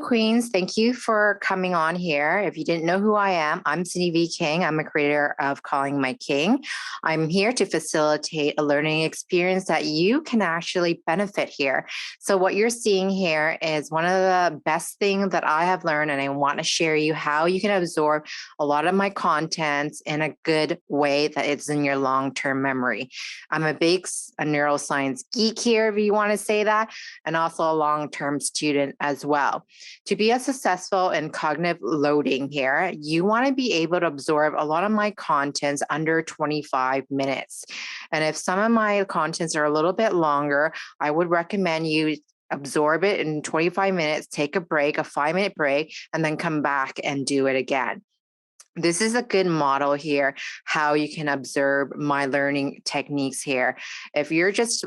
Queens. Thank you for coming on here. If you didn't know who I am, I'm Sindy V King. I'm a creator of Calling My King. I'm here to facilitate a learning experience that you can actually benefit here. So what you're seeing here is one of the best things that I have learned, and I want to share you how you can absorb a lot of my contents in a good way that it's in your long-term memory. I'm a neuroscience geek here, if you want to say that, and also a long-term student as well. To be a successful in cognitive loading here, you want to be able to absorb a lot of my contents under 25 minutes. And if some of my contents are a little bit longer, I would recommend you absorb it in 25 minutes, take a break, a 5-minute break, and then come back and do it again. This is a good model here, how you can observe my learning techniques here. If you're just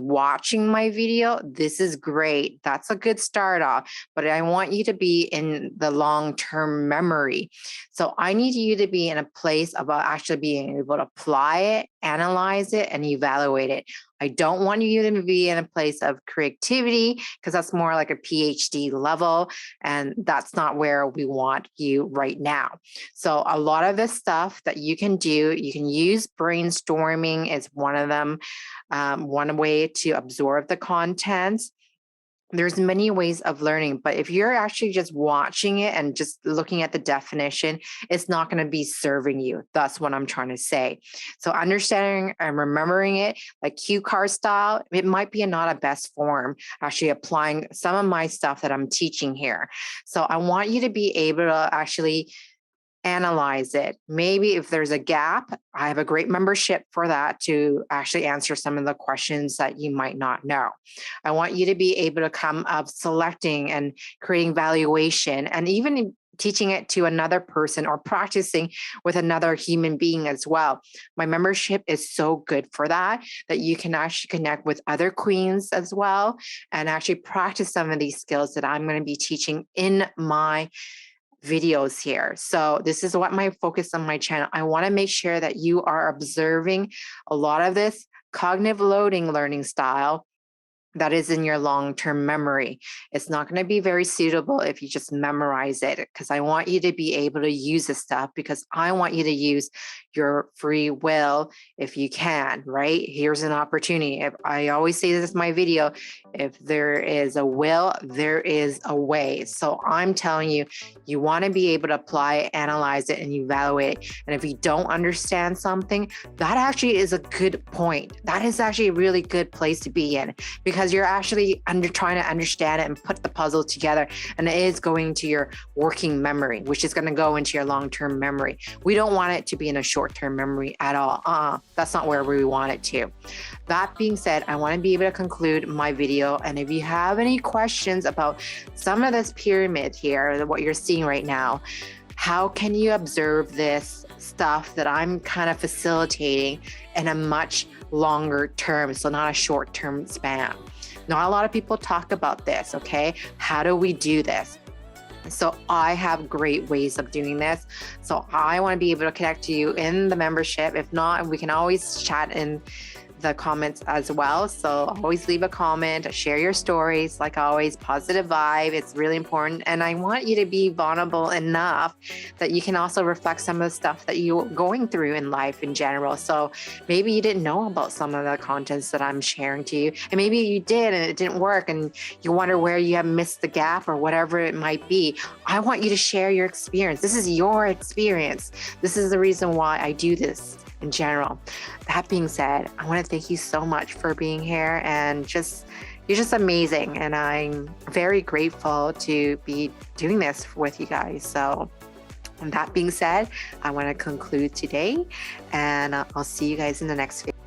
watching my video, this is great. That's a good start off, but I want you to be in the long-term memory. So I need you to be in a place about actually being able to apply it, analyze it, and evaluate it. I don't want you to be in a place of creativity because that's more like a PhD level, and that's not where we want you right now. So a lot of the stuff that you can do, you can use brainstorming as one of them, one way to absorb the contents. There's many ways of learning, but if you're actually just watching it and just looking at the definition, it's not going to be serving you. That's what I'm trying to say. So understanding and remembering it like cue card style, it might be not a best form, actually applying some of my stuff that I'm teaching here. So I want you to be able to actually analyze it. Maybe if there's a gap, I have a great membership for that to actually answer some of the questions that you might not know. I want you to be able to come up selecting and creating valuation and even teaching it to another person or practicing with another human being as well. My membership is so good for that you can actually connect with other queens as well and actually practice some of these skills that I'm going to be teaching in my videos here. So this is what my focus on my channel. I want to make sure that you are observing a lot of this cognitive loading learning style that is in your long-term memory. It's not going to be very suitable if you just memorize it, because I want you to be able to use this stuff because I want you to use your free will if you can, right? Here's an opportunity. If I always say this in my video, if there is a will, there is a way. So I'm telling you, you want to be able to apply it, analyze it, and evaluate it. And if you don't understand something, that actually is a good point. That is actually a really good place to be in because you're actually trying to understand it and put the puzzle together. And it is going to your working memory, which is going to go into your long-term memory. We don't want it to be in a short-term memory at all. That's not where we want it to. That being said, I want to be able to conclude my video. And if you have any questions about some of this pyramid here, what you're seeing right now, how can you observe this stuff that I'm kind of facilitating in a much longer term, so not a short-term span? Not a lot of people talk about this, okay? How do we do this? So I have great ways of doing this. So I want to be able to connect to you in the membership. If not, we can always chat in the comments as well. So always leave a comment, share your stories, like always, positive vibe. It's really important. And I want you to be vulnerable enough that you can also reflect some of the stuff that you're going through in life in general. So maybe you didn't know about some of the contents that I'm sharing to you, and maybe you did and it didn't work and you wonder where you have missed the gap or whatever it might be. I want you to share your experience. This is your experience. This is the reason why I do this in general. That being said, I want to thank you so much for being here, and you're just amazing. And I'm very grateful to be doing this with you guys. So that being said, I want to conclude today, and I'll see you guys in the next video.